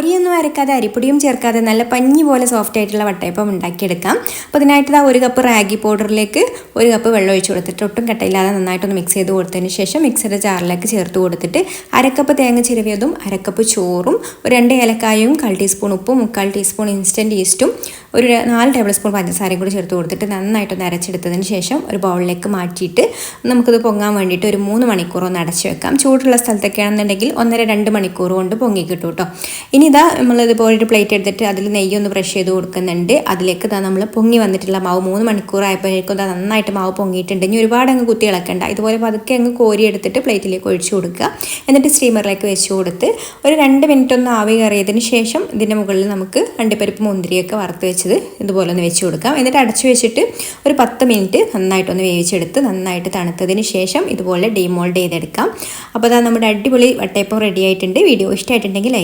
അരിയൊന്നും അരക്കാതെ അരിപ്പൊടിയും ചേർക്കാതെ നല്ല പഞ്ഞി പോലെ സോഫ്റ്റ് ആയിട്ടുള്ള വട്ടയപ്പം ഉണ്ടാക്കിയെടുക്കാം. അപ്പോൾ അതിനായിട്ട് ഒരു കപ്പ് റാഗി പൗഡറിലേക്ക് 1 കപ്പ് വെള്ളം ഒഴിച്ച് കൊടുത്തിട്ട് ഒട്ടും കട്ടയില്ലാതെ നന്നായിട്ടൊന്ന് മിക്സ് ചെയ്ത് കൊടുത്തതിന് ശേഷം മിക്സിയുടെ ജാറിലേക്ക് ചേർത്ത് കൊടുത്തിട്ട് 1/2 കപ്പ് തേങ്ങ ചിരവിയതും 1/2 കപ്പ് ചോറും 2 ഏലക്കായും 1/4 ടീസ്പൂൺ ഉപ്പും 3/4 ടീസ്പൂൺ ഇൻസ്റ്റൻറ്റ് ഈസ്റ്റും 4 ടേബിൾ സ്പൂൺ പഞ്ചസാരയും കൂടി ചേർത്ത് കൊടുത്തിട്ട് നന്നായിട്ടൊന്ന് അരച്ചെടുത്തതിന് ശേഷം ഒരു ബൗളിലേക്ക് മാറ്റിയിട്ട് നമുക്കിത് പൊങ്ങാൻ വേണ്ടിയിട്ട് ഒരു 3 മണിക്കൂർ ഒന്ന് അടച്ചു വെക്കാം. ചൂടുള്ള സ്ഥലത്തൊക്കെ ആണെന്നുണ്ടെങ്കിൽ 1.5-2 മണിക്കൂർ കൊണ്ട് പൊങ്ങി കിട്ടും കേട്ടോ. ഇനി നമ്മളിതുപോലെ ഒരു പ്ലേറ്റ് എടുത്തിട്ട് അതിൽ നെയ്യൊന്ന് ബ്രഷ് ചെയ്ത് കൊടുക്കുന്നുണ്ട്. അതിലേക്ക് നമ്മൾ പൊങ്ങി വന്നിട്ടുള്ള മാവ് 3 മണിക്കൂർ ആയപ്പോഴേക്കും നന്നായിട്ട് മാവ് പൊങ്ങിയിട്ടുണ്ട്. ഇനി ഒരുപാട് അങ്ങ് കുത്തി ഇളക്കണ്ട. ഇതുപോലെ പതുക്കെ അങ്ങ് കോരി എടുത്തിട്ട് പ്ലേറ്റിലേക്ക് ഒഴിച്ചു കൊടുക്കുക. എന്നിട്ട് സ്റ്റീമറിലേക്ക് വെച്ച് കൊടുത്ത് ഒരു 2 മിനിറ്റ് ഒന്ന് ആവി കയറിയതിന് ശേഷം ഇതിൻ്റെ മുകളിൽ നമുക്ക് അണ്ടിപ്പരിപ്പ് മുന്തിരിയൊക്കെ വറുത്ത് വെച്ചത് ഇതുപോലെ ഒന്ന് വെച്ച് കൊടുക്കാം. എന്നിട്ട് അടച്ചു വെച്ചിട്ട് ഒരു 10 മിനിറ്റ് നന്നായിട്ടൊന്ന് വേവിച്ചെടുത്ത് നന്നായിട്ട് തണുത്തതിന് ശേഷം ഇതുപോലെ ഡീമോൾഡ് ചെയ്തെടുക്കാം. അപ്പോൾ നമ്മുടെ അടിപൊളി വട്ടയപ്പം റെഡി ആയിട്ടുണ്ട്. വീഡിയോ ഇഷ്ടമായിട്ടുണ്ടെങ്കിൽ